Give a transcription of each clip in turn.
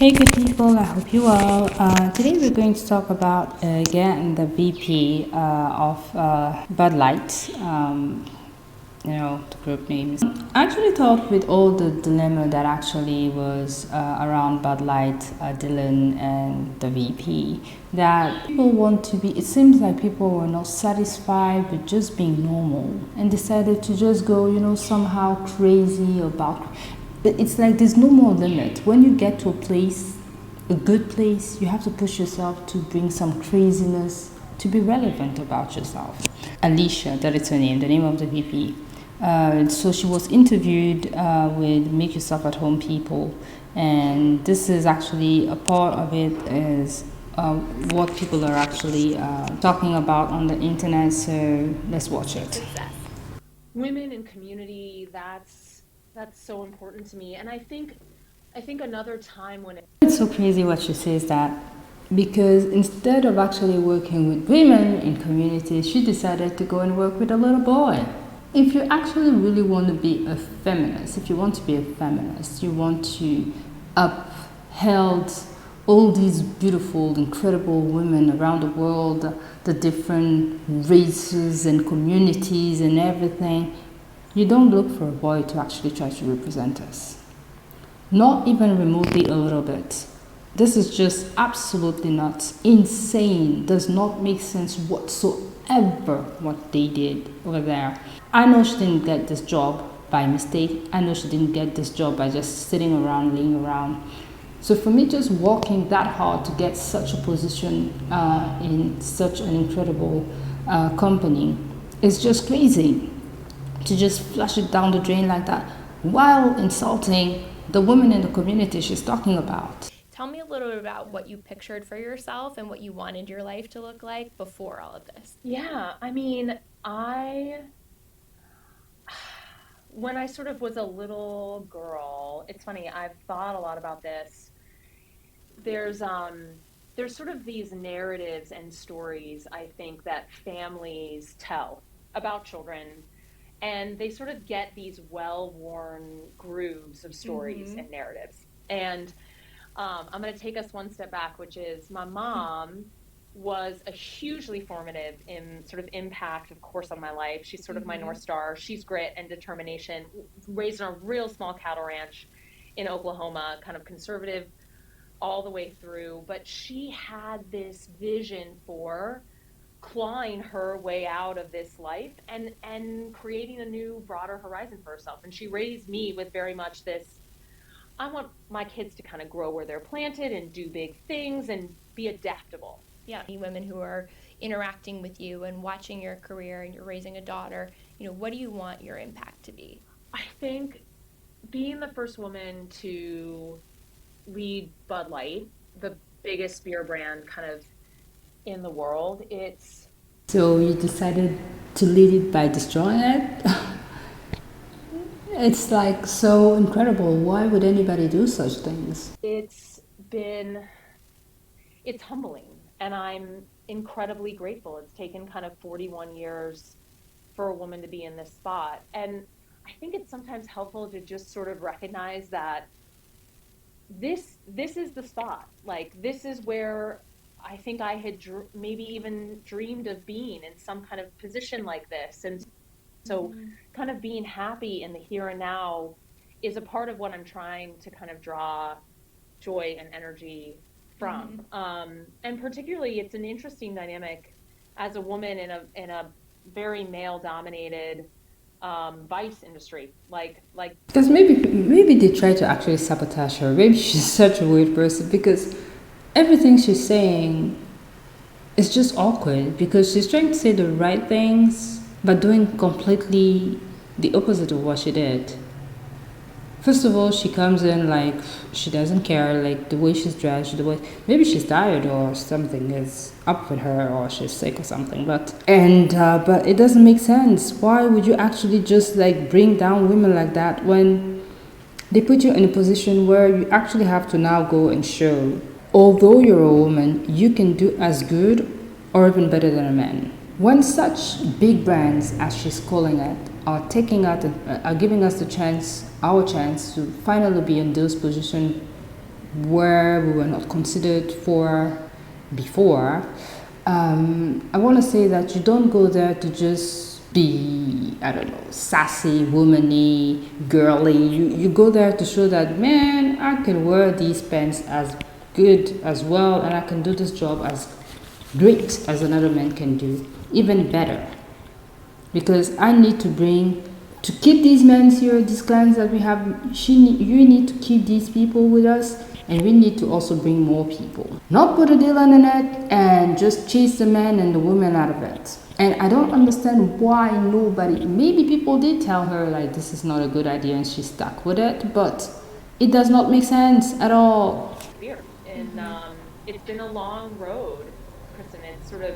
Hey, good people, I hope you well. Today we're going to talk about again the VP of Bud Light. The group names. I actually thought with all the dilemma that actually was around Bud Light, Dylan, and the VP, that people want to be, it seems like people were not satisfied with just being normal and decided to just go, somehow crazy about. But it's like there's no more limit. When you get to a place, a good place, you have to push yourself to bring some craziness to be relevant about yourself. Alicia, that is her name, the name of the VP. So she was interviewed with Make Yourself at Home people, and this is actually a part of it is what people are actually talking about on the internet. So let's watch it. Women in community, that's so important to me, and I think another time when it's so crazy what she says that. Because instead of actually working with women in communities, she decided to go and work with a little boy. If you actually really want to be a feminist, you want to upheld all these beautiful, incredible women around the world, the different races and communities and everything, you don't look for a boy to actually try to represent us. Not even remotely a little bit. This is just absolutely nuts, insane, does not make sense whatsoever what they did over there. I know she didn't get this job by mistake. I know she didn't get this job by just sitting around, laying around. So for me, just working that hard to get such a position in such an incredible company is just crazy. To just flush it down the drain like that while insulting the women in the community she's talking about. Tell me a little bit about what you pictured for yourself and what you wanted your life to look like before all of this. Yeah, I mean, when I sort of was a little girl, it's funny, I've thought a lot about this. There's sort of these narratives and stories, I think, that families tell about children, and they sort of get these well-worn grooves of stories and narratives. And I'm going to take us one step back, which is my mom was a hugely formative in sort of impact, of course, on my life. She's sort of my North Star. She's grit and determination, raised on a real small cattle ranch in Oklahoma, kind of conservative all the way through. But she had this vision for clawing her way out of this life and creating a new, broader horizon for herself. And she raised me with very much this, I want my kids to kind of grow where they're planted and do big things and be adaptable. Yeah, women who are interacting with you and watching your career, and you're raising a daughter, what do you want your impact to be? I think being the first woman to lead Bud Light, the biggest beer brand kind of in the world, So you decided to lead it by destroying it? It's like so incredible. Why would anybody do such things? It's humbling, and I'm incredibly grateful. It's taken kind of 41 years for a woman to be in this spot. And I think it's sometimes helpful to just sort of recognize that this is the spot. Like, this is where I think I had maybe even dreamed of being, in some kind of position like this. And so kind of being happy in the here and now is a part of what I'm trying to kind of draw joy and energy from. And particularly, it's an interesting dynamic as a woman in a very male-dominated vice industry. Like because maybe they try to actually sabotage her. Maybe she's such a weird person, because everything she's saying is just awkward, because she's trying to say the right things but doing completely the opposite of what she did. First of all, she comes in like she doesn't care, like the way she's dressed, the way maybe she's tired or something is up with her, or she's sick or something. But it doesn't make sense. Why would you actually just like bring down women like that when they put you in a position where you actually have to now go and show, although you're a woman, you can do as good or even better than a man. When such big brands, as she's calling it, are taking out, are giving us our chance to finally be in those positions where we were not considered for before. I want to say that you don't go there to just be, I don't know, sassy, womanly, girly. You go there to show that, man, I can wear these pants as good as well, and I can do this job as great as another man can do, even better. Because I need to bring, to keep these men here, these clients that we have, you need to keep these people with us, and we need to also bring more people. Not put a deal on the net and just chase the man and the woman out of it. And I don't understand why nobody, maybe people did tell her like this is not a good idea and she stuck with it, but it does not make sense at all. Fear. And it's been a long road, Kristen. It's sort of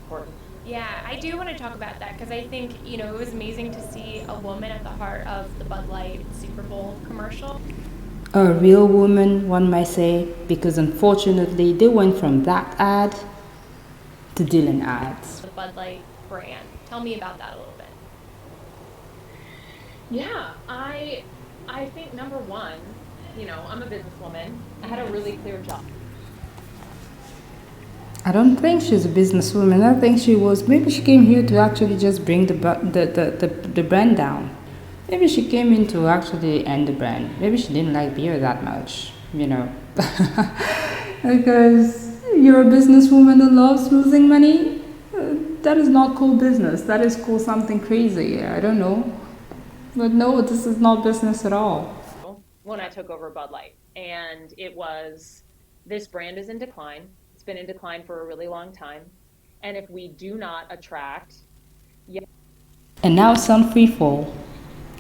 important. Yeah, I do want to talk about that because I think, it was amazing to see a woman at the heart of the Bud Light Super Bowl commercial. A real woman, one might say, because unfortunately they went from that ad to Dylan ads. The Bud Light brand. Tell me about that a little bit. Yeah, I think number one, I'm a businesswoman. I had a really clear job. I don't think she's a businesswoman. I think maybe she came here to actually just bring the brand down. Maybe she came in to actually end the brand. Maybe she didn't like beer that much, Because you're a businesswoman that loves losing money. That is not called business. That is called something crazy. I don't know. But no, this is not business at all. When I took over Bud Light, and this brand is in decline. It's been in decline for a really long time. And if we do not attract... And now it's on free fall.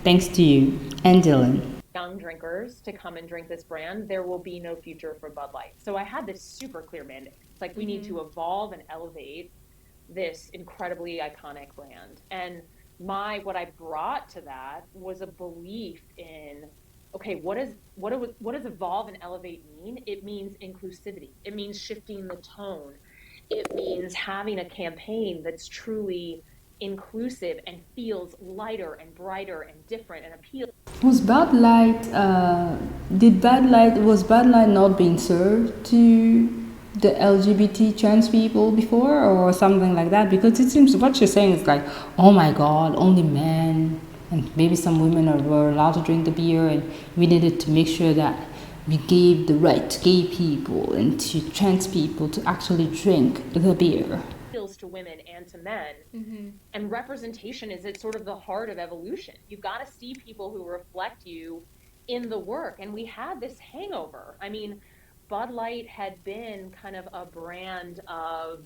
Thanks to you and Dylan. Young drinkers to come and drink this brand, there will be no future for Bud Light. So I had this super clear mandate. It's like we need to evolve and elevate this incredibly iconic brand. And what I brought to that was a belief in, okay, what does evolve and elevate mean? It means inclusivity. It means shifting the tone. It means having a campaign that's truly inclusive and feels lighter and brighter and different and appealing. Was Bud Light not being served to the LGBT trans people before or something like that? Because it seems what you're saying is like, oh my God, only men and maybe some women were allowed to drink the beer, and we needed to make sure that we gave the right to gay people and to trans people to actually drink the beer. To women and to men. And representation is at sort of the heart of evolution. You've got to see people who reflect you in the work. And we had this hangover. I mean, Bud Light had been kind of a brand of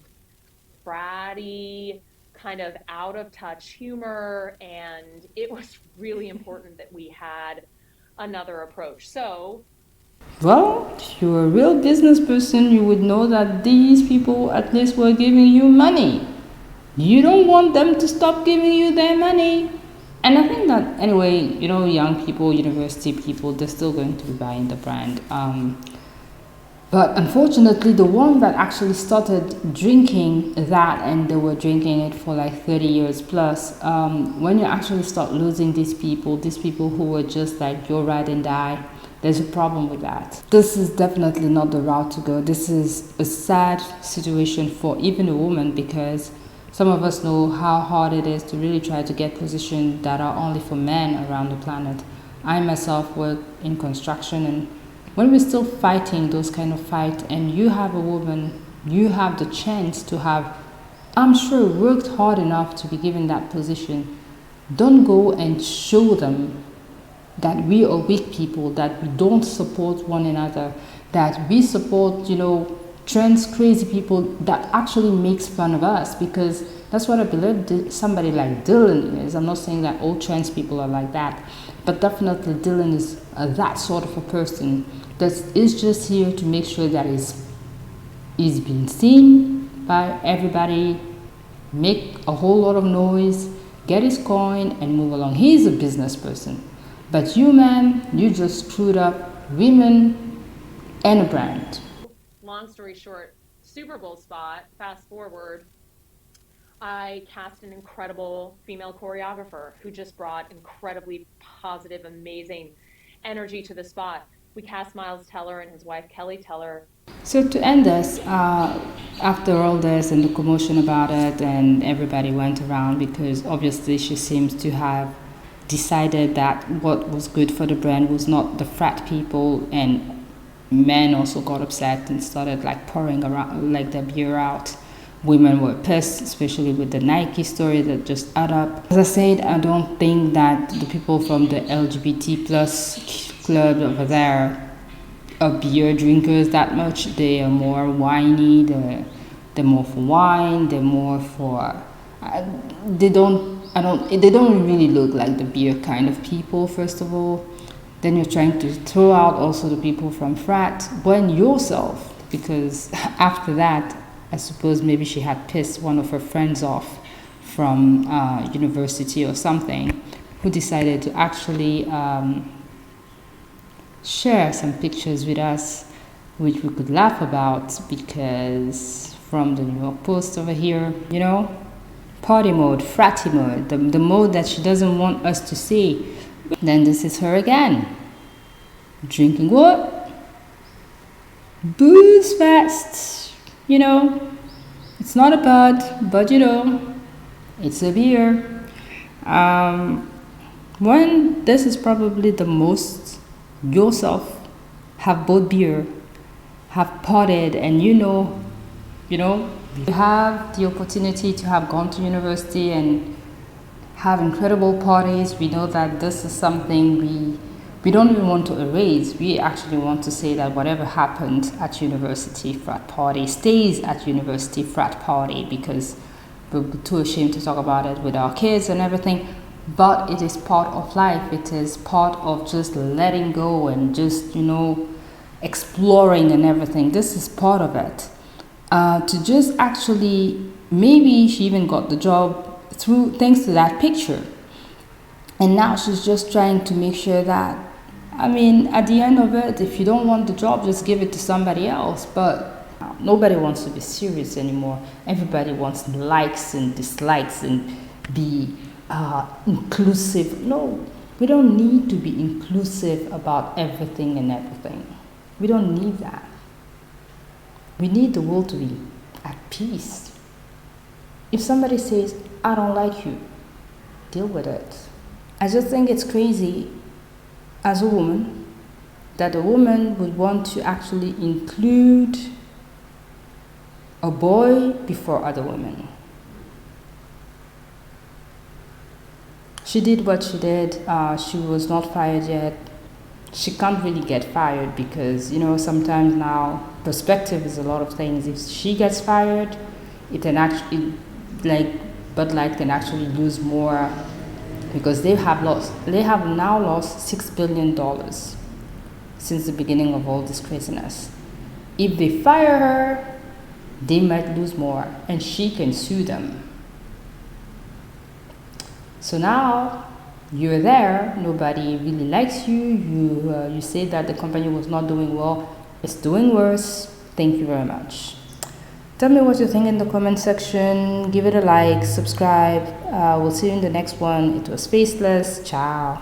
fratty, kind of out of touch humor, and it was really important that we had another approach. So well, if you're a real business person, you would know that these people at least were giving you money. You don't want them to stop giving you their money. And I think that, anyway, young people, university people, they're still going to be buying the brand. But unfortunately, the one that actually started drinking that, and they were drinking it for like 30 years plus, when you actually start losing these people who were just like your ride and die, there's a problem with that. This is definitely not the route to go. This is a sad situation for even a woman, because some of us know how hard it is to really try to get positions that are only for men around the planet. I myself work in construction, and when we're still fighting those kind of fights, and you have a woman, you have the chance to have, I'm sure, worked hard enough to be given that position, don't go and show them that we are weak people, that we don't support one another, that we support, trans crazy people that actually makes fun of us, because that's what I believe somebody like Dylan is. I'm not saying that all trans people are like that, but definitely Dylan is that sort of a person that is just here to make sure that he's being seen by everybody, make a whole lot of noise, get his coin, and move along. He's a business person. But you, man, you just screwed up women and a brand. Long story short, Super Bowl spot, fast forward, I cast an incredible female choreographer who just brought incredibly positive, amazing energy to the spot. we cast Miles Teller and his wife Kelly Teller. So to end this, after all this and the commotion about it, and everybody went around because obviously she seems to have decided that what was good for the brand was not the frat people, and men also got upset and started like pouring around like the beer out. Women were pissed, especially with the Nike story that just add up. As I said, I don't think that the people from the LGBT plus club over there are beer drinkers that much. They are more whiny. They're more for wine. They're more for. They don't. I don't. They don't really look like the beer kind of people. First of all, then you're trying to throw out also the people from frat. Blame yourself, because after that, I suppose maybe she had pissed one of her friends off from university or something, who decided to actually share some pictures with us, which we could laugh about, because from the New York Post over here, you know, party mode, fratty mode, the mode that she doesn't want us to see. Then this is her again, drinking what? Booze fest, you know. It's not a bud, but you know, it's a beer. When this is probably the most yourself have bought beer, have partied, and you have the opportunity to have gone to university and have incredible parties. We know that this is something we don't even want to erase. We actually want to say that whatever happened at university frat party stays at university frat party, because we're too ashamed to talk about it with our kids and everything. But it is part of life. It is part of just letting go and just, exploring and everything. This is part of it. To just actually, maybe she even got the job thanks to that picture. And now she's just trying to make sure that, at the end of it, if you don't want the job, just give it to somebody else. But nobody wants to be serious anymore. Everybody wants likes and dislikes and be inclusive. No, we don't need to be inclusive about everything and everything. We don't need that. We need the world to be at peace. If somebody says, I don't like you, deal with it. I just think it's crazy as a woman that a woman would want to actually include a boy before other women. She did what she did. She was not fired yet. She can't really get fired because, sometimes now perspective is a lot of things. If she gets fired, it can actually, Bud Light can actually lose more, because they have now lost $6 billion since the beginning of all this craziness. If they fire her, they might lose more, and she can sue them. So now you're there, nobody really likes you. You say that the company was not doing well. It's doing worse. Thank you very much. Tell me what you think in the comment section. Give it a like, subscribe. We'll see you in the next one. It was Faceless. Ciao.